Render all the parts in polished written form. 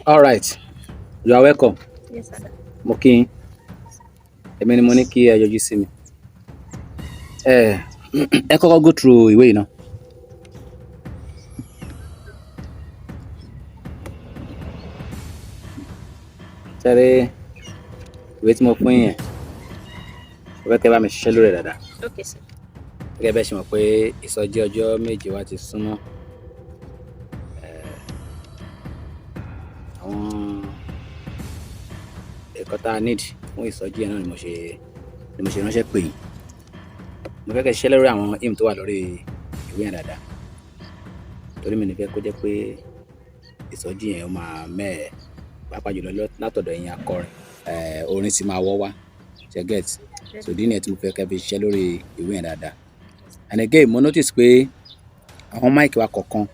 All right, you are welcome. Yes, sir. Mo kí yín. Èmi ni mo ní kí ẹ yọjú sí mi. Ẹ kọ́kọ́ go through ìwé yìí náà. Sẹ́rí ìwé tí mo fún yín yẹn, mo fẹ́ kẹ́ bá mi ṣiṣẹ́ lórí ẹ̀ dáadáa. Okay, sir. Gẹ́gẹ́ bẹ́ẹ̀ ṣe mọ̀ pé ìsọjí ọjọ́ méje wa ti súnmọ́. Àwọn ẹ̀kọ́ tá a need fún ìsọjí yẹn náà ni mo ṣe ránṣẹ́ pè yín. Mo fẹ́ kẹ́ ṣiṣẹ́ lórí àwọn aim tó wà lórí ìwé yẹn dáadáa. Torí mi ní fẹ́ kó jẹ́ pé ìsọjí yẹn ó máa mẹ́ẹ̀ pàápàá jùlọ látọ̀dọ̀ ẹ̀yin akọrin. Orin sì máa wọ́ wá. Ṣé get? So ìdí nìyẹn tí mo fẹ́ kẹ́ fi ṣiṣẹ́ lórí ìwé yẹn dáadáa. And again, mo notice pé àwọn máìkì wa kọ̀ọ̀kan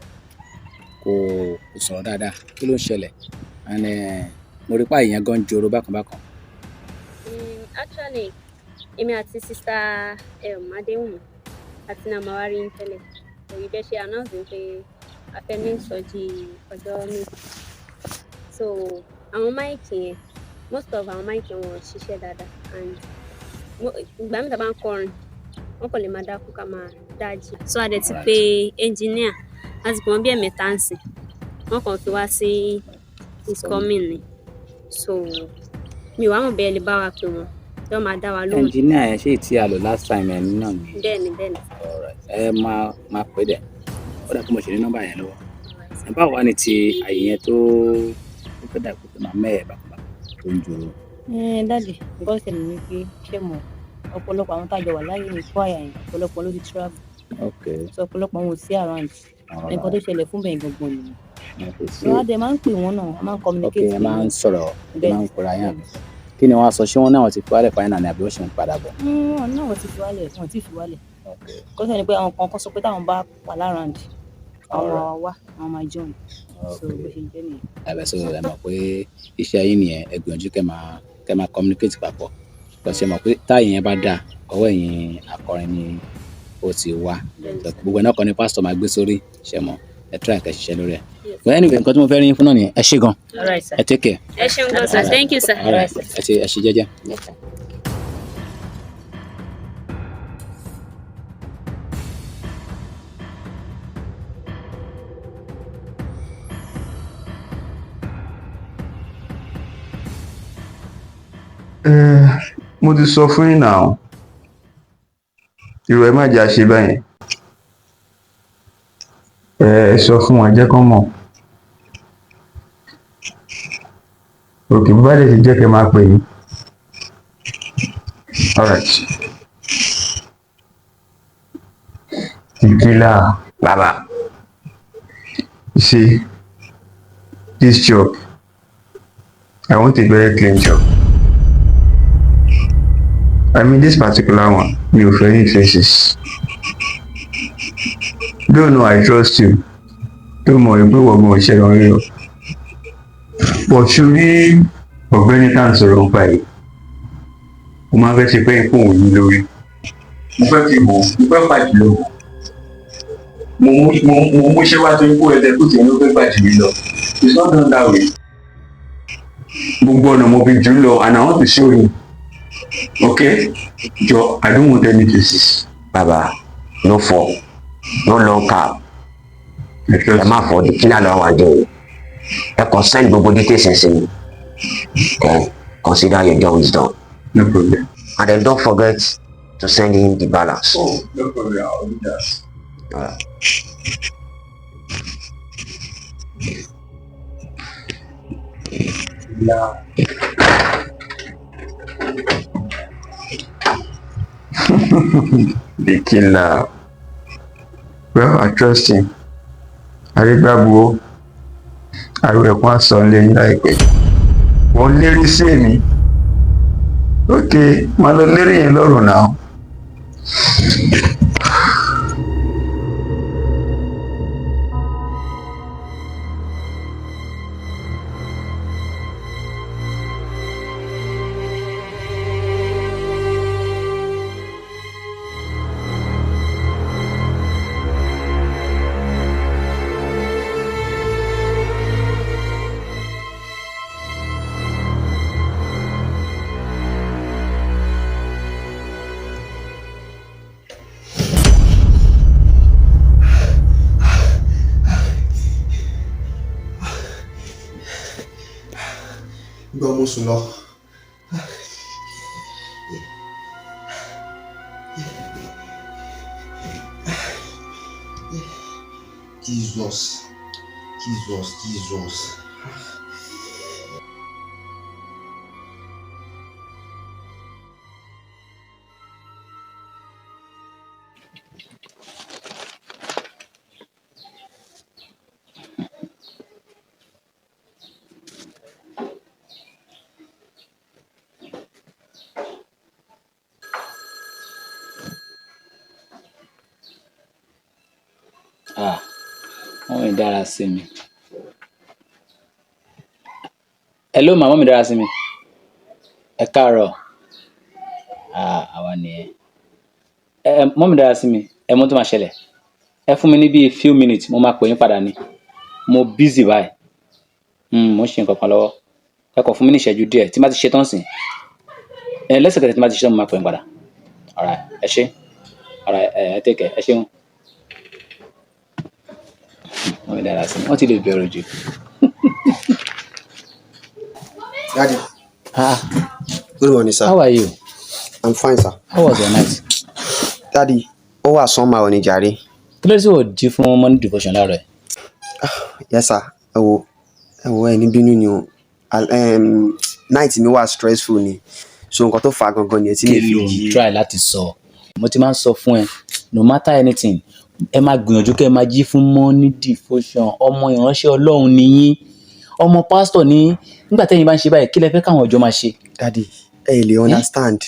kò sọ̀rọ̀ dáadáa. Kí ló ń ṣẹlẹ̀? And mo rí pa ìyẹn gan joro bákan bákan. Actually, èmi àti sister Adéwùmí àti Nàmàwárí ń tẹ́lẹ̀. Òyìn bẹ́ẹ̀ ṣe announce pé a fẹ́ ní ìsọjí ọjọ́ méjì. So àwọn máìkì yẹn, most of àwọn máìkì wọn ò ṣiṣẹ́ dáadáa. And ìgbà mi tá bá ń kọrin, wọ́n kò lè máa dákú ká máa dájì. So a dẹ̀ ti pé engineer láti pè wọ́n bí ẹ̀mẹ́ta ń sìn. Wọ́n kàn fi wá sí is coming ni. So mi ò wá mọ̀ bẹ́ẹ̀ lè bá wa pè wọ́n. Tí wọ́n máa dá wa lóhùn. Engineer yẹn ṣé tí a lò last time ẹ̀ náà ni. Bẹ́ẹ̀ni. Ẹ máa pè dẹ̀. Ó dà kí mo ṣe ní nọ́mbà yẹn lọ́wọ́. Ẹ báwo wá ní ti àyè yẹn tó fẹ́ dà pé máa mẹ́ẹ̀ bákan tó ń joro. Dáàdì, nǹkan ṣẹlẹ̀ ni pé ṣé mo ọ̀pọ̀lọpọ̀ àwọn tájọ wà láyé ní choir yẹn ọ̀pọ̀lọpọ̀ ló ti travel. Okay. So ọ̀pọ̀lọpọ̀ wọn ò sí around. Nǹkan tó ṣẹlẹ̀ fún bẹ́ẹ̀ gangan nìyẹn. So wọ́n á dẹ̀ máa ń pè wọ́n náà, a máa ń communicate. Okay, ẹ máa ń sọ̀rọ̀, ẹ máa ń pera yín àbí. Kí ni wọ́n á sọ? Ṣé wọ́n náà ti fi wálẹ̀ fáyínà ni àbí wọ́n ṣe ń padà bọ̀? Wọ́n náà wọ́n ti fi wálẹ̀. Kó sọ ni pé àwọn kan sọ pé táwọn bá wà láràǹd àwọn wá àwọn máa join. So bó ṣe jẹ́ nìyẹn. Ẹ̀bẹ̀ sọ ẹ mọ̀ pé iṣẹ́ yín nìyẹn, ẹ gbìyànjú kẹ́ máa communicate papọ̀. Bó ṣe mọ̀ pé táyì yẹn bá dà, ọwọ́ ẹ̀yin akọrin ni ó ti wá. Gbogbo ẹ̀ náà kọ́ ni pásítọ̀ máa gbé sórí, ṣe mọ̀. Ẹ try kẹ́ ṣiṣẹ́ lórí ẹ̀. But anyway, nǹkan tí mo fẹ́ rí yín fún náà nìyẹn. Ẹ ṣé gan. All right, sir. Ẹ take care. Ẹ ṣeun gan, sir. Thank you, sir. All right. Ẹ ṣé jẹ́jẹ́. Yes, sir. Mo ti sọ fún yín náà, irú ẹ má jà ṣe báyẹn. Ẹ sọ fún wọn, jẹ́ kán mọ̀. Òkè bá lè ti jẹ́ kẹ́ máa pè yín. Alright. Ìkìlà bàbá. You see, this job, I want a very clean job. I mean, this particular one, mi ò fẹ́ any faces. Don't know I trust you. Don't mọ̀ pé wọ́n gbọ́n ṣe lọ́rí o. But ṣorí ọ̀gbẹ́ni tá à ń sọ̀rọ̀ nípa yìí, mo máa fẹ́ ṣe pé ipò òun yìí lórí. Mo fẹ́ fi bò, mo fẹ́ pàjù lọ. Mo mú ṣé wá tó ikú ẹ̀dẹ̀ kó tiẹ̀ ló fẹ́ pàjù mi lọ. It's not done that way. Gbogbo ọ̀nà mo fi jù lọ and I want to show you. Okay? Joe, I don't want any cases. Baba, no fall, no long cap. Ẹ má fọ di kílà lọ́wọ́ àjọ yìí. Ẹ kàn send gbogbo details ẹ̀ sí mi. Consider your job is done. No problem. And then don't forget to send in the balance. Oh, no problem. I'll do that. Alright. Yeah. The killer. Well, I trust him. Àrígbàgbọ́ àrò ẹ̀kún àsán lẹ́yìn láìpẹ́. Wọ́n lérí sí èmi. Ok, máa lọ lérí yẹn lọ́rùn náà. gbọ́ mo sùn lọ. Jesus. Wọ́n mi dára sí mi. Hello màmá mi dára sí mi. Ẹ káàárọ̀. Àwa nìyẹn. Mọ́ mi dára sí mi. Ẹ mọ̀ tó máa ṣẹlẹ̀. Ẹ fún mi ní bíi few minutes mo máa pè yín padà ni. Mo busy báyìí. Mo ń ṣe nǹkan kan lọ́wọ́. Ẹ kọ̀ fún mi ní ìṣẹ́jú díẹ̀ tí n bá ti ṣe tán sìn. Lẹ́sẹ̀kẹsẹ̀ tí n bá ti ṣe tán mo máa pè yín padà. Alright, ẹ ṣé. Alright, ẹ take care. Ẹ ṣeun. Wọ́n mi dára sí mi. Wọ́n ti lè bẹ̀rù jù. Daddy. Good morning, sir. How are you? I'm fine, sir. How was your night? Daddy, ó wà somehow ní jàre. Kí ló dé tí o jí fún morning devotion láàárọ̀ ẹ̀? Yes, sir. Ẹ wo ẹni bínú ni o. Night mi wà stressful ni. So nǹkan tó fà gangan ni tí mi fi jí. Try láti sọ. Mo ti máa ń sọ fún ẹ, no matter anything, ẹ máa gbìyànjú kẹ́ ẹ máa jí fún morning devotion. Ọmọ ìránṣẹ́ Ọlọ́run ni yín. Ọmọ pastor ni nígbà tẹ́yin bá ń ṣe báyìí kí lẹ fẹ́ káwọn ọjọ́ máa ṣe? Daddy, ẹ lè understand.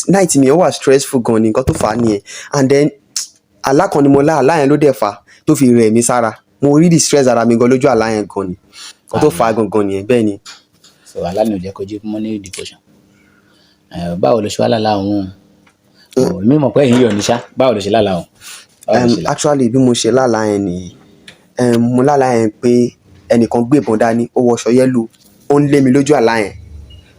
Night mi ó wà stressful gan ni nǹkan tó fà á nìyẹn. And then àlá kan ni mo lá, àlá yẹn ló dẹ̀ fà tó fi rẹ̀ mí sára. Mo really stress ara mi gan lójú àlá yẹn gan ni. Nǹkan tó fà á gangan nìyẹn bẹ́ẹ̀ ni. So àlá ni ò jẹ́ kó jí fún morning devotion. Báwo ló ṣe wá lálàá òun? Mi mọ̀ pé ẹ̀yin yọ̀ ní ṣá. Báwo ló ṣe lálàá òun? Actually bí mo ṣe lálàá yẹn nìyí. Mo lálàá yẹn pé ẹnìkan gbé ìbọn dání, ó wọṣọ yẹ́lò, ó ń lé mi lójú àlá yẹn.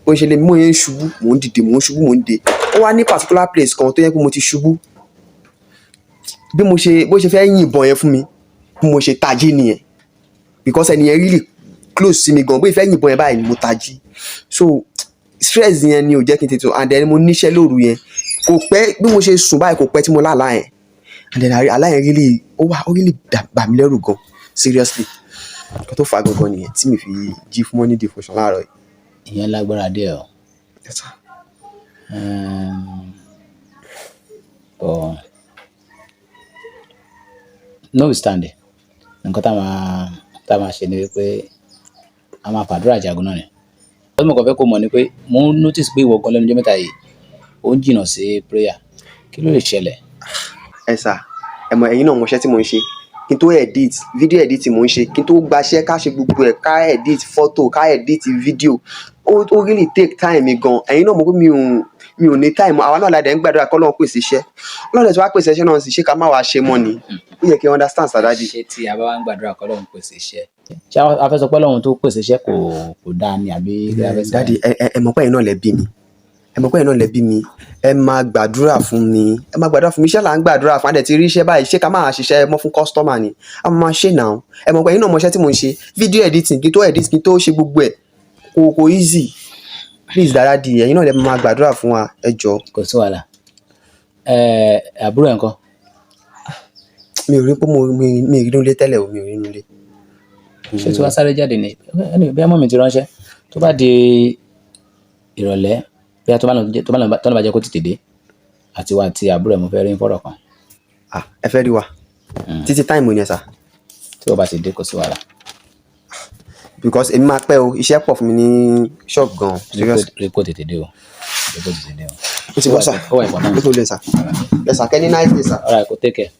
Bó ṣe lé mi, mo yẹn ń ṣubú, mò ń dìde, mò ń ṣubú, mò ń dìde. Ó wá ní particular place kan tó yẹ pé mo ti ṣubú. Bó ṣe fẹ́ yìn ìbọn yẹn fún mi, bí mo ṣe tají nìyẹn. Because ẹni yẹn really close sí mi gan, bó ṣe fẹ́ yìn ìbọn yẹn báyìí mo tají. So stress yẹn ni ò jẹ́ kí n tètè, and then mo níṣẹ́ lóru yẹn. Kò pẹ́ bí mo ṣe sùn báyìí, kò pẹ́ tí mo lálàá yẹn. And then àlá yẹn really, ó really bà mí lẹ́rù gan, seriously. Nǹkan tó fà gangan nìyẹn tí mi fi jí fún morning devotion láàárọ̀ yìí. Ìyẹn lágbára díẹ̀ o. Yes, sir. Notwithstanding, nǹkan tá a máa ṣe ni wípé a máa fàdúrà jagun náà ni. Ọdún mo kàn fẹ́ kó mọ̀ ni pé mo ń notice pé ìwọ gan lẹ́nu ọjọ́ mẹ́ta yìí ó ń jìnnà sí prayer. Kí ló lè ṣẹlẹ̀? Ẹ sà, ẹ mọ̀ ẹ̀yin náà mọṣẹ́ tí mo ń ṣe. Kí n tó edit video edit mo ń ṣe, kí n tó gbaṣẹ́ ká ṣe gbogbo ẹ̀, ká edit photo, ká edit video. Ó really take time mi gan. Ẹ̀yin náà mọ̀ pé mi ò ní time. Àwa náà la dẹ̀ ń gbàdúrà kí Ọlọ́run pèsè iṣẹ́. Ọlọ́run tí wàá pèsè iṣẹ́ náà sì ṣe ká má wàá ṣe mọ́ ni. Ó yẹ kí ẹ understand, sir, daddy. Ṣé tí a bá wá ń gbàdúrà kí Ọlọ́run pèsè iṣẹ́? Ṣé a fẹ́ sọ pé Ọlọ́run tó pèsè iṣẹ́ kò dáa ni àbí? Daddy, ẹ mọ̀ pé ẹ̀yin náà lẹ bí mi. Ẹ máa gbàdúrà fún mi. Iṣẹ́ là ń gbàdúrà fún. A dẹ̀ ti rí iṣẹ́ báyìí. Ṣé ká máa ṣiṣẹ́ mọ́ fún customer ni? A máa ṣe now. Ẹ mọ̀ pé ẹ̀yin náà mọṣẹ́ tí mo ń ṣe. Video editing kí n tó edit, kí n tó ṣe gbogbo ẹ̀. Kò easy. Please, daddy, ẹ̀yin náà lẹ máa gbàdúrà fún wa. Ẹ jọ̀ọ́. Kò sí wàhálà. Àbúrò ẹ̀ ńkọ́? Mi ò rí pé mi rí nílé tẹ́lẹ̀ o, mi ò rí nílé. Ṣé tí wàá sáré jáde ni? Bí ọmọ mi ti ránṣẹ́, tó bá di ìrọ̀lẹ́, bí a tó bá lọ jẹ́ kó tètè dé, àti wa àti àbúrò ẹ̀ mo fẹ́ rí fọ́rọ̀ kan. Ẹ fẹ́ rí wa? Títí time yẹn, sir. Tí o bá ti dé kò sí wàhálà. Because èmi máa pẹ́ o, iṣẹ́ pọ̀ fún mi ní shop gan. Rí kó tètè dé o. Ó ti bọ́ sà. Ó wà important. Ó tó lè sà. Ẹ sà, kẹ́ ní nice day, sir. All right, go take care.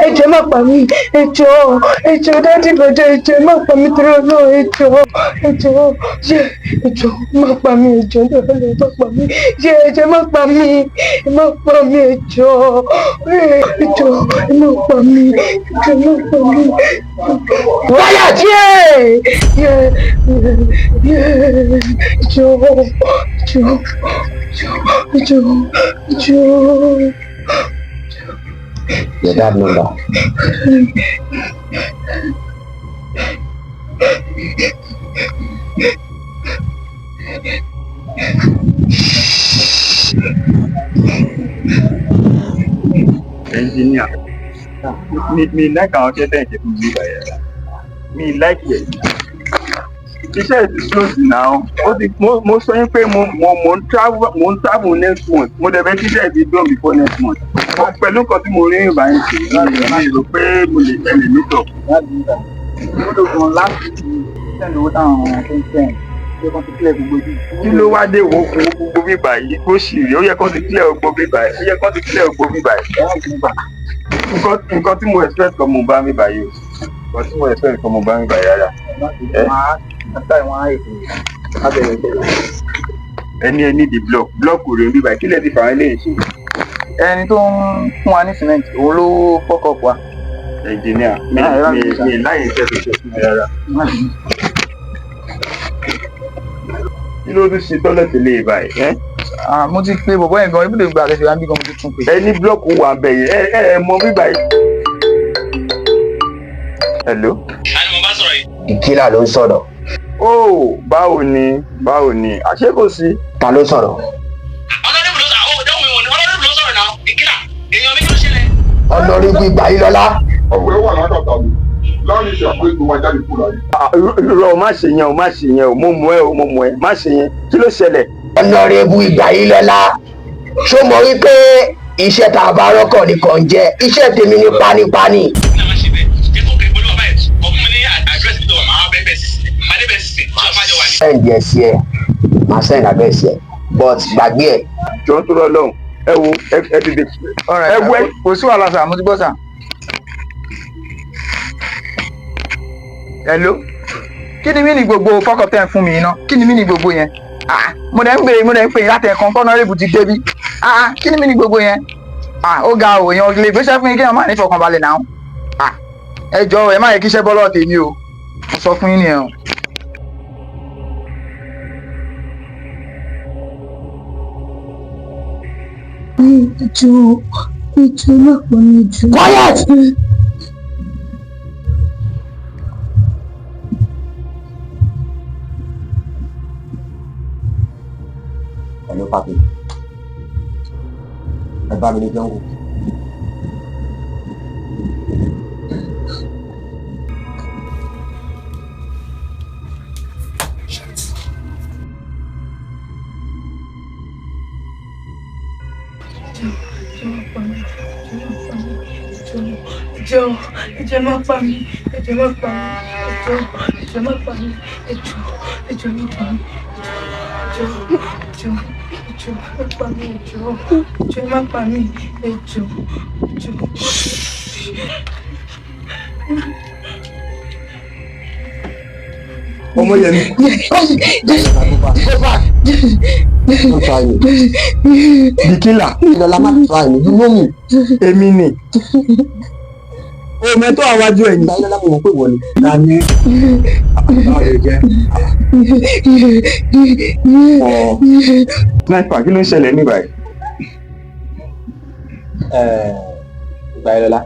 Ẹ jẹ́ má má pa mí ẹjọ́ dáàdì bọ̀dá ẹjọ́ má pa mí torí náà ẹjọ́ má pa mí ẹjọ́ dáàdì má pa mí ẹjọ́ má pa mí ẹjọ́ má pa mí wáyà Your dad number. Engineer, me like our thank you me like it. Iṣẹ́ is close now. Mo sọ yín pé mo ń travel next month. Mo dẹ̀ fẹ́ kí iṣẹ́ ti done before next month. Pẹ̀lú nǹkan tí mo rí ìgbà yẹn sí, mi rò pé mo lè tẹ̀lé mítọ̀. Mo lò gan láti send owó táwọn ọmọ tó ń send. Kí ló wá dé wo gbogbo bíbà yìí? Ó sì rí, ó yẹ kó ti clear gbogbo bíbà yìí. Nǹkan tí mo expect kan mo bá mi báyìí o. Rárá. Ẹni di block rẹ̀ bíbà kí lè ti fà á lè ṣe. ẹni tó ń fún wa ní cement òun ló fọ́kọ̀ pa. Engineer, mi láyé iṣẹ́ tó ṣe fún mi rárá. Kí ló tún ṣe tọ́lẹ̀tì lè báyìí? Mo ti pe bọ̀bọ́ yẹn gan ibùdó ìgbà àtẹ̀sẹ̀ wa ń bí gan mo ti tún pè. Ẹni blọọkù wà bẹ̀yẹ ẹ mọ bíbá yìí. Hello. Àní mo bá sọ̀rọ̀ yìí. Ìkílà ló ń sọ̀rọ̀. Oh, báwo ni àṣé kò sí. Ta ló sọ̀rọ̀? Ọlọ́dún ló sọ̀rọ̀ ọlọ́dún ló sọ̀rọ̀ náà ìkílà èèyàn mi ló ṣẹlẹ̀. Ọlọ́rìbù Ìgbàyílọ́lá. Ọ̀pọ̀ ẹ̀ wà látàtà mi láàrin ìṣàpò ètò wa jáde kúrò ayé. Irọ́ má ṣe yẹn o mo mọ̀ ẹ́ má ṣe yẹn kí ló ṣẹlẹ̀? Ọlọ́rìbù Ìgbàyílọ́lá. Ṣó mọ̀ wípé iṣẹ́ tá a bá rọ́kọ̀ nìkan jẹ́ iṣẹ́ tèmi ní pánípání. Ní àwọn ṣe bẹ́ẹ̀ jẹ́ kó kẹ́ gbọ́dọ̀ báyìí ọkùnrin mi ní àdírẹ́sì tó wà máa bẹ́ẹ̀ sísè máa dé bẹ́ẹ̀ sísè tí wọ́n máa jọ wà ní. Send ẹ̀ sí ẹ máa send address ẹ but gbàgbé ẹ. Jọ ń tó lọ lọ́hùn ẹ wo ẹ ti dé. ẹ wo kò sí wàhálà sà mo ti gbọ́ sà. Hello, kí ni mí ní gbogbo fọ́kọ̀ tẹ́ ń fún mi iná kí ni mí ní gbogbo yẹn mo dẹ̀ ń pè láti ẹ̀kan kọ́nà rèébù ti débi kí ni mí ní gbogbo yẹn ó ga òyìn lè gbéṣẹ́ fún yín kí wọ́n má ní fọkànbalẹ̀ náà ẹ jọ̀ọ́ ẹ má yẹ kí iṣẹ́ bọ́lọ̀ tèmi o mo sọ fún yín nìyẹn o. Ìjọ má pọ̀ ní jù. Quiet! Hello, papi. Ẹ bá mi ní jọ́ngù. Ẹjọ́ má pa mí, ẹjọ́ má pa mí, ẹjọ́ má pa mí. Ọmọ yẹn ni. Don't try me. Ìkílà. Ìlọ́lá má try me, you know me. Èmi ni. O mẹ́tọ́ àwájú ẹ̀yìn. Ìgbàyílọ́lá mo mọ̀ pé wọ́n ni. Dání. Báwo lè jẹ́? Sniper kí ló ń ṣẹlẹ̀ ní báyìí? Ìgbàyílọ́lá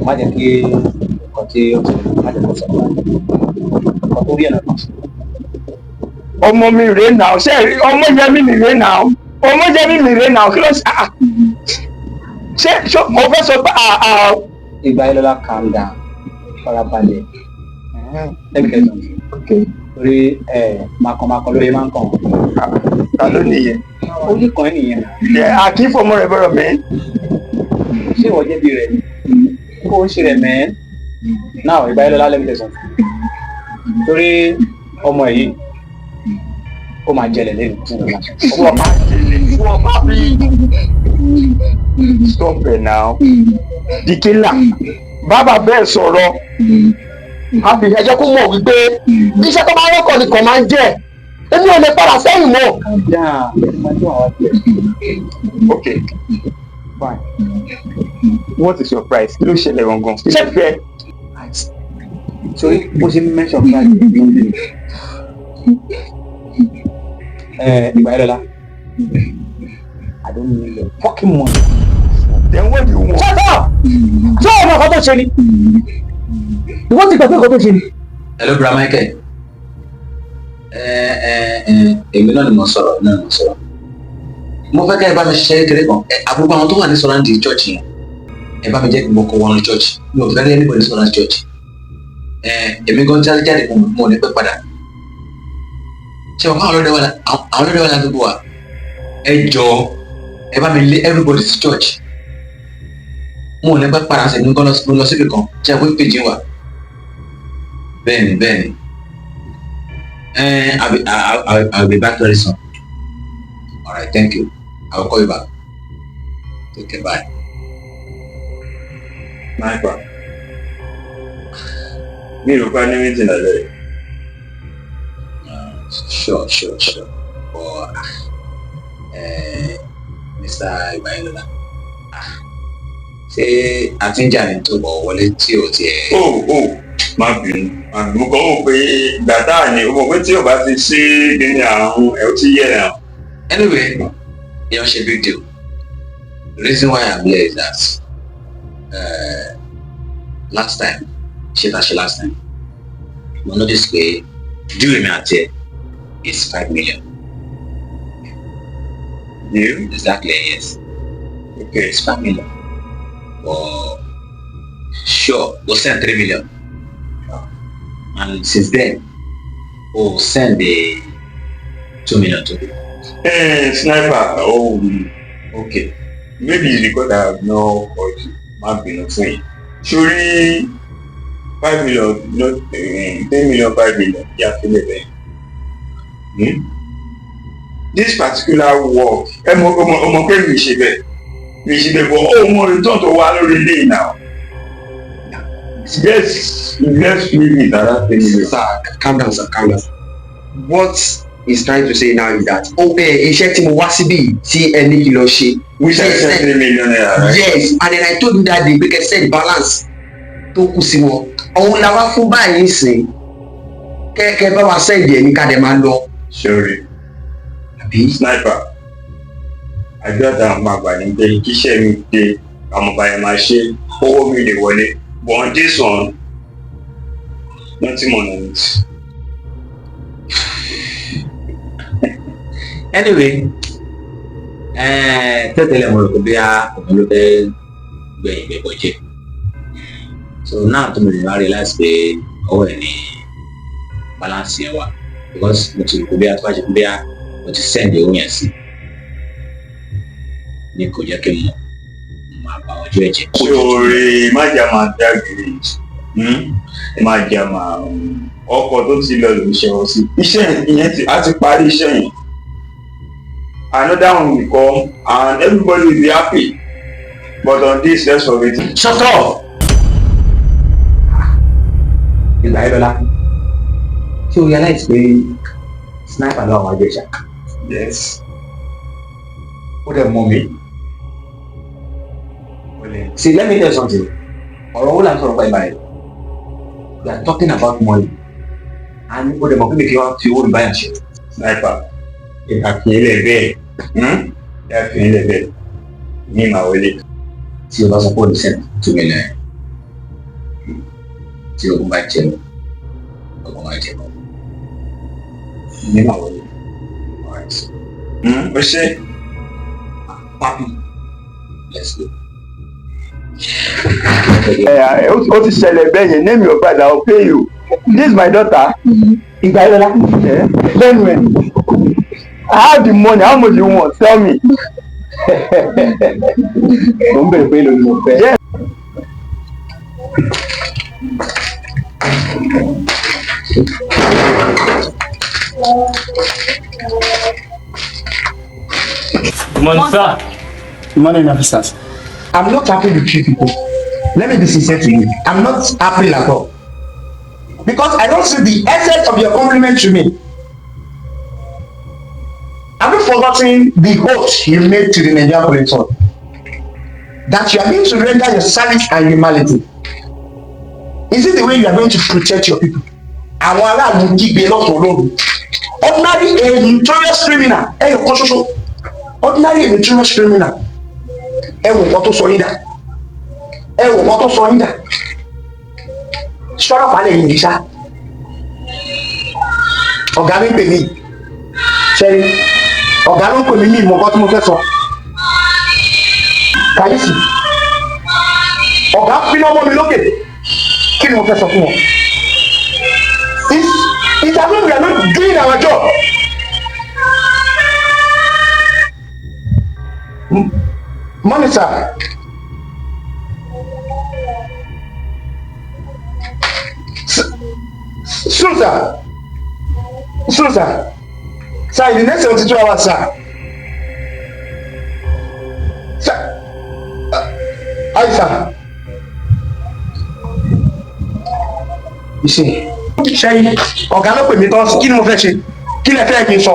má jẹ́ kí nǹkan tí ó ti má jẹ́ kó sọ̀rọ̀ nǹkan tó rí ẹ̀nà kan. Ọmọ mi rèé nà ọ́ ṣe ọmọ Yẹmí mi rèé nà ọ́ ọmọ Yẹmí mi rèé nà ọ́ kí ló ṣe mo fẹ́ sọ pé Ìgbàyílọ́lá calm down farabalẹ̀ ẹ̀kẹ́ náà torí makọ̀makọ̀ lóye máa ń kàn. Ta ló nìyẹn? Ó ní kan nìyẹn. Àkífọmọ rẹ bọ̀rọ̀ mẹ́. Ṣé ìwọ jẹ̀bi rẹ̀ ni? Kó o ṣe rẹ̀ mẹ́. Náà Ìgbàyílọ́lá lẹ́nu tẹ̀sán. Torí ọmọ ẹ̀ yìí ó máa jẹlẹ̀ lẹ́nu. Stop it now. the killer bàbá bẹ́ẹ̀ sọ̀rọ̀ àbí ẹ jẹ́ kó mọ̀ wípé iṣẹ́ tó bá rọ́kọ̀ nìkan máa ń jẹ́ èmi ò lè padà sẹ́yìn mọ́. Okay, fine. What is your price? Kí ló ṣẹlẹ̀ gangan? Ṣé fẹ́? Sorry, bó ṣe mention price ló ń bí. Ìgbàlódé. I don't need your fucking money. Then what do you want? Shut up! Ṣé ọmọ ọkọ tó ṣe ni? Ìwọ́n ti gbàgbé ọkọ tó ṣe ni. Hello, Bra Michael. Èmi náà ni mo sọ̀rọ̀. Mo fẹ́ kẹ́ ẹ bá mi ṣiṣẹ́ kékeré kan. Àbúrò àwọn tó wà ní surrounding church yẹn. Ẹ bá mi jẹ́ kí mo kọ́ wọn ní church. Mi ò fẹ́ rí anybody ní surrounding church. Èmi gan jáde fún mo ní pẹ́ padà. Ṣé wọn káwọn ọlọ́dẹ wà ládùúgbò wa? Ẹ jọ̀ọ́ ẹ bá mi lé everybody sí church. Mo ò ní pẹ́ padà sí ní kọ́ lọ síbi kan. Ṣé ẹ pé péjì wà? Bẹ́ẹ̀ni. I'll be back very soon. All right, thank you. I will call you back. Okay, bye. My bad. Me ò bá ní meeting lálẹ́. Sure. But Mr. Ibayilola, ṣé àtúnjà ni tó bọ̀ wọlé tí o tiẹ̀. Má bínú. Mo kọ́ wò pé gbàtà ni o mọ̀ pé tí o bá ti ṣe kíni àrùn ẹ̀ ó ti yẹ̀ ẹ̀. Anyway, you don't big deal. The reason why I'm here is that last time, we noticed pé due me at here is 5 million. You? Exactly, yes. Okay. It's 5 million. But sure, we'll send 3 million. And since then, we'll send the 2 million to you. Sniper, okay. Maybe it's because I have no called you. Má bínú fún yín. Surely 5 million, not 10 million, 5 million. Yeah, feel it. This particular work, ọmọ pé mi ṣe bẹ́ẹ̀, but return to one already now. Let's leave it at that thing. Sir, calm down. What he's trying to say now is that iṣẹ́ tí mo wá síbí tí ẹni kìlọ̀ ṣe. We said 3 million naira, right? Yes, and then I told him that day because said balance tó kù sí wọn. Òun la wá fún báyìí sìn. Kẹ́kẹ́ bá wa sẹ́ẹ̀dì ẹ̀ ní ká dẹ̀ máa lọ. Sorry. Àbí? Sniper, àjọ àtàwọn ọmọ àgbà ní pé kíṣẹ́ mi dé àwọn ọba yẹn máa ṣe owó mi lè wọlé. But on this one, nothing more than it. Anyway, tẹ́tẹ̀lẹ̀ mo rò pé bí ọmọ ló fẹ́ gbẹ̀yìn gbẹ̀bọ̀ jẹ́. So now tó mo lè wá realize pé ọwọ́ ẹ̀ ní balance yẹn wà because mo ti rò pé bí a tó bá ṣe pé bí a mo ti send owó yẹn sí ní kò jẹ́ kí n mọ̀ máa bá ọjọ́ ẹ̀jẹ̀. Ṣòro májà máa dágbére májà máa ọkọ̀ tó ti lọ lòún ṣe ọ sí. Iṣẹ́ ìyẹn a ti parí iṣẹ́ yẹn. Another one will come and everybody will be happy. But on this, let's forget it. Shut up! Ìgbàlódé, ṣé o realize pé sniper náà wà jẹ́ ṣá? Yes. Ó dẹ̀ mọ̀ mí. See, let me tell you something. Ọ̀rọ̀ wo la ń sọ̀rọ̀ pa ìbáyìí? We are talking about money. And ó dẹ̀ mọ̀ pé mi kì í wá fi owó mi báyà ṣe. Sniper, ìkàkìlẹ̀ bẹ́ẹ̀. Ìkàkìlẹ̀ bẹ́ẹ̀. Ní ìmọ̀ wọlé. Tí o bá sọ pé o ní sẹ́ni 2 million. Tí o bá jẹ lọ, ọkọ̀ máa jẹ lọ. Ní ìmọ̀ wọlé. Ó ṣe. Papi, let's go. Ó ti ṣẹlẹ̀ bẹ́ẹ̀ yẹn, name your brother, I will pay you. This is my daughter. Ìgbàlódé. Lẹ́nu ẹ̀. I have the money, how much you want? Tell me. Mo ń bẹ̀rẹ̀ pé lórí mo fẹ́. Yes. Good morning, sir. Good morning, officers. I'm not happy with you people. let me be sincere to you. I'm not happy at all. Because I don't see the essence of your compliment to me. Have you forgotten the oath you made to the Nigerian police force? That you are going to render your service and humanity. Is it the way you are going to protect your people? Àwọn aráàlú kígbe lọ́sàn-án lóru. Ordinary a notorious criminal. Ẹyọ kan ṣoṣo. Ordinary a notorious criminal. Ẹ wò nǹkan tó sọ yín dà. Ẹ wò nǹkan tó sọ yín dà. Ṣọ́rọ̀ palẹ̀ yìí ní sá. Ọ̀gá mi pè mí. Ṣẹ́rí. Ọ̀gá ló ń pè mí ní ìmọ̀ nǹkan tí mo fẹ́ sọ. Kàyéfì. Ọ̀gá finá mọ́ mi lókè. Kí ni mo fẹ́ sọ fún wọn? It's as if we are not doing our job. Money, sir. Soon, sir. Soon, sir. Sir, in the next 72 hours, sir. Sir. Hi, sir. You see. Ṣẹ́yìn ọ̀gá ló pè mí tán kí ni mo fẹ́ ṣe kí lẹ fẹ́ kí n sọ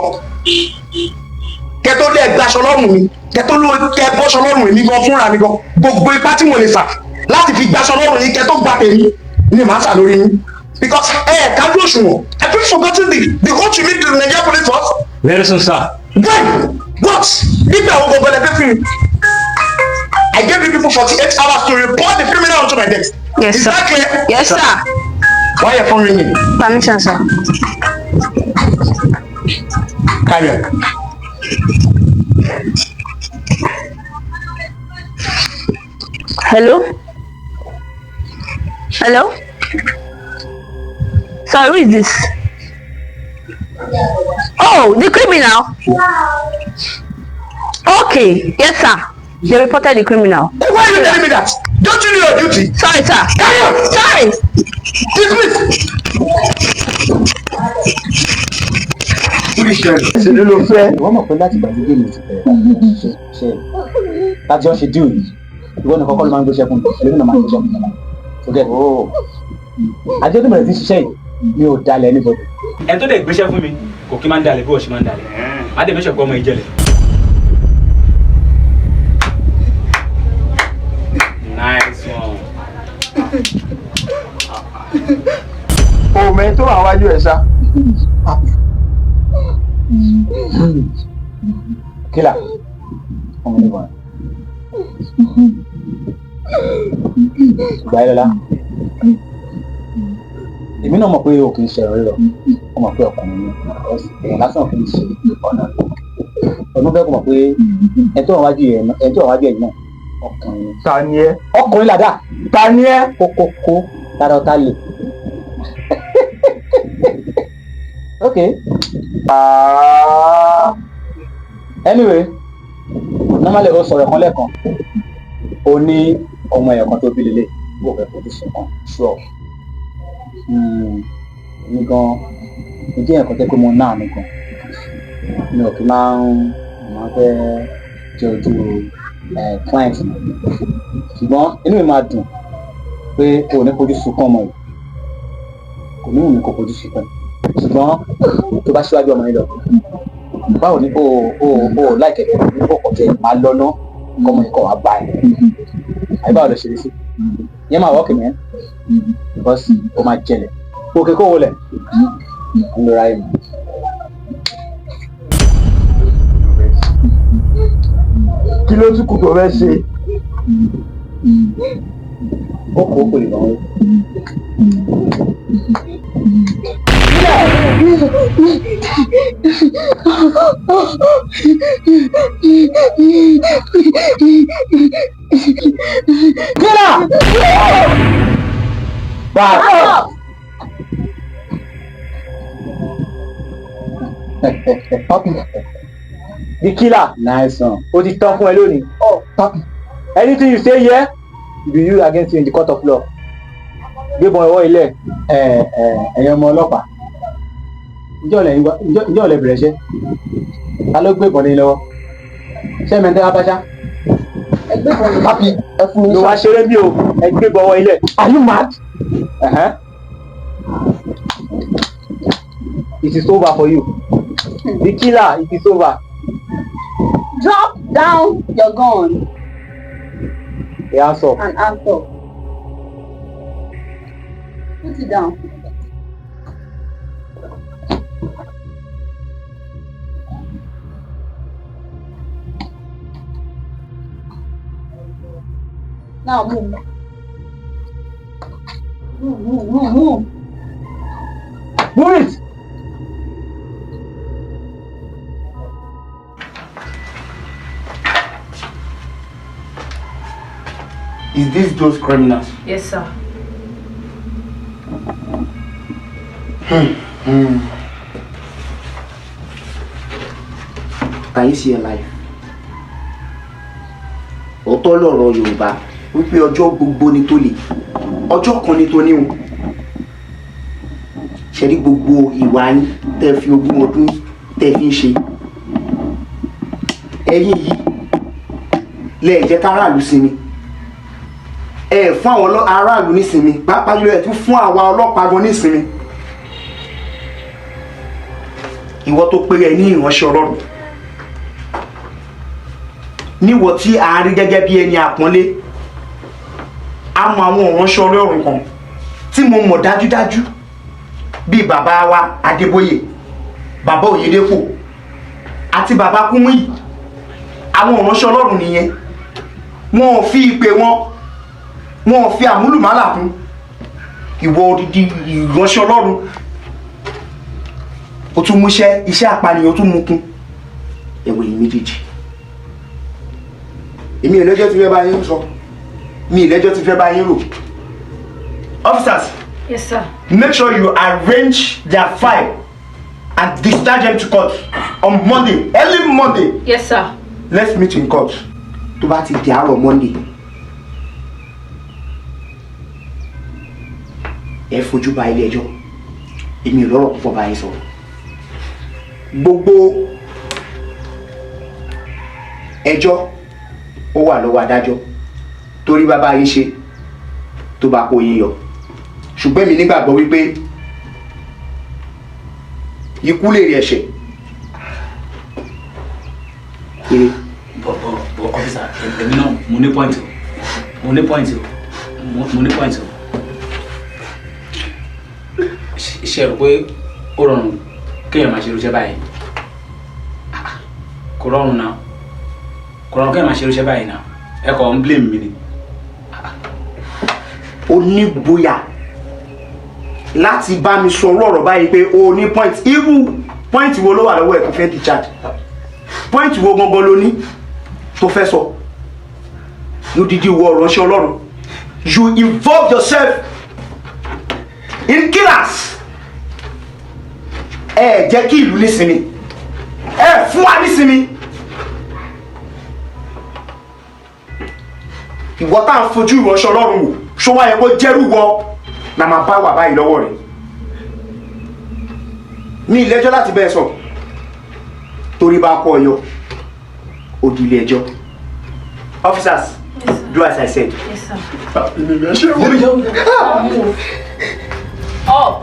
kẹ tó lẹ gbaṣọ lọ́rùn mi kẹ tó kẹ bọ́ṣọ lọ́rùn mi gan fúnra mi gan gbogbo ipá tí mo lè sà láti fi gbaṣọ lọ́rùn yìí kẹ tó gba tèmi ni màá sà lórí yín because kájú òṣùwọ̀n I feel forgotten the whole to meet the Nigerian police force. Very soon, sir. When? What? Nígbà wo gbogbo ẹlẹgbẹ́ fún mi? I gave you people 48 hours to report the criminal onto my desk. Yes, Is sir. that clear? Yes, sir. Why your phone ringing? Permission, sir. Carry on. Hello? Hello? Sorry, who is this? Oh, the criminal? Okay, yes, sir. They reported the criminal. Why are you telling me that? Don't you know your duty? Sorry, sir. Carry on. Sorry. Dismiss. ṣe ló ló fẹ́. Ìwọ́n mọ̀ pé láti gbàgbé mi ti bẹ̀rẹ̀ ṣe láti ọ́ ṣe díò yìí. Ìwọ́n ní kọ́kọ́ ló máa ń gbéṣẹ́ fún mi. Ẹlẹ́mi náà máa ń gbéṣẹ́ fún mi. Forget. Àjọ tó bẹ̀rẹ̀ sí ṣiṣẹ́ yìí mi ò dalẹ̀ anybody. Ẹni tó dẹ̀ gbéṣẹ́ fún mi kò kí máa ń dalẹ̀ bí wọ́n ṣe máa ń dalẹ̀. Má dé mẹ́sàn-án kọ́ ọmọ ìjẹlẹ̀. Nice one. Òmẹ tó wà wájú ẹ̀ sá. Kílà. Ọmọ ní wọn. Gbàyẹ̀lọ́lá. Èmi náà mọ̀ pé o kì í ṣe ẹ̀rọ rírọ̀. Ó mọ̀ pé ọkùnrin ni. Èèyàn lásán kì í ṣe ọ̀nà. Ọdún bẹ́ẹ̀ kò mọ̀ pé ẹ̀ tó wà wájú ẹ̀ náà ọkùnrin ni. Ta ni ẹ́? Ọkùnrin làdá. Ta ni ẹ́? Kókókó tára ọ̀tá lè. Okay. Anyway, normally ó sọ̀rọ̀ kan lẹ́ẹ̀kan. O ní ọmọ ẹ̀yọ̀ kan tó bí lélẹ̀. Ó fẹ́ fojú sùn kan. Sure. Mi gan, mo jẹ́ ẹ̀kọ́ tẹ́ pé mo náà mi gan. Mi ò kí máa fẹ́ jẹ ojú client mi. Ṣùgbọ́n inú mi máa dùn pé o ò ní fojú sunkún ọmọ yìí. Kò ní wù mí kó fojú sunkún. Ṣùgbọ́n tó bá ṣíwájú ọmọ yìí lọ, báwo ni o láìkẹ́ ní kọ̀ọ̀kan tẹ máa lọ ná kọ́mọ yìí kọ́ wá bá ẹ̀. Àyè báwo lọ ṣe lè sí? Ìyẹn máa wọ́ọ̀kì mẹ́ because o máa jẹlẹ̀. Òkè kó wọlé. Ń lọ ra ẹ̀ mọ́. Kí ló tún kù tó fẹ́ ṣe? Ó kò lè lọ́wọ́. Kílà! Báà! The killer. Nice one. O ti tán fún ẹ lónìí. Anything you say here, you be used against you in the court of law. Gbébọn ẹwọ́ ilẹ̀ ẹ̀yàn ọmọ ọlọ́pàá. Ǹjẹ́ ọ̀lẹ́ bẹ̀rẹ̀ ṣẹ́? Ta ló gbébọn ní lọ́wọ́? Ṣé mẹ́tẹ́ wá báṣá? Papi, ló wá ṣeré bí o ẹ gbé bọ̀wọ̀ ilẹ̀. Are you mad? It is over for you. The killer, it is over. Drop down your gun Hands up. and hands up. Put it down. Now move. Move. Move it. Is this those criminals? Yes, sir. Can you see your life? Òótọ́ lọ̀rọ̀ Yorùbá wípé ọjọ́ gbogbo ni tó lè, ọjọ́ kan ni tó níhun. Ṣé rí gbogbo ìwà yín tẹ́ fi 20 ọdún tẹ́ fi ń ṣe? Ẹ̀yin yìí lẹ jẹ́ káràlú sinmi. Ẹ fún àwọn aráàlú nísinmi, pàápàá jùlọ ẹ tún fún àwa ọlọ́pàá gan nísinmi. Ìwọ tó péré ní ìránṣẹ́ Ọlọ́run. Níwọ̀ tí a rí gẹ́gẹ́ bí ẹni àpọ́nlé, a mọ àwọn ìránṣẹ́ Ọlọ́run kan tí mo mọ̀ dájúdájú bí bàbá wa Adébóyè, bàbá Oyèdépò àti bàbá Kúmúyì. Àwọn ìránṣẹ́ Ọlọ́run nìyẹn. Wọn ò fi ìpè wọn ò fi àmúlùmálà kún. Ìwọ odidi ìránṣẹ́ Ọlọ́run, ó tún mú iṣẹ́ àpànìyàn ó tún mú kún. Ẹ̀wọ̀ yìí méjèèjì. Èmi ìlẹ́jọ́ ti fẹ́ bá yín sọ. Mi ìlẹ́jọ́ ti fẹ́ bá yín rò. Officers. Yes, sir. Make sure you arrange their file and discharge them to court on Monday, early Monday. Yes, sir. Let's meet in court. Tó bá ti di àárọ̀ Monday. Ẹ fojú ba ilé ẹjọ́. Èmi lọ́rọ̀ púpọ̀ bá yín sọ. Gbogbo ẹjọ́ ó wà lọ́wọ́ adájọ́. Torí bàbá yín ṣe tó bá kó yín yọ. Ṣùgbọ́n mi nígbàgbọ́ wípé ikú lè rí ẹ̀ṣẹ̀. Bọ̀ ọ́fíìsà, èmi náà mo ní point o. Ṣé rò pé ó rọrùn kéèyàn máa ṣe irúṣẹ́ báyìí? Kò rọrùn náà. Kò rọrùn kéèyàn máa ṣe irúṣẹ́ báyìí náà. Ẹ kò ń blame mi ni. Ó ní bóyá láti bá mi sọ ọ̀rọ̀ báyìí pé o ní point. Irú point wo ló wà lọ́wọ́ ẹ̀ tó fẹ́ discharge? Point wo gangan ló ní tó fẹ́ sọ? Ló dídí wọ ìránṣẹ́ Ọlọ́run. You involve yourself in killers. Ẹ jẹ́ kí ìlú nísinmi. Ẹ fún wa nísinmi. Ìwọ tá ń fojú ìránṣẹ́ Ọlọ́run wò, ṣó wá yẹ kó jẹ́rú wọ na máa bá wà báyìí lọ́wọ́ rẹ̀. Ní ilé ẹjọ́ láti bẹ́ẹ̀ sọ. Torí bá kọ ọyọ, ó di ilé ẹjọ́. Officers, yes, do as I said. Yes, sir. Move. Oh.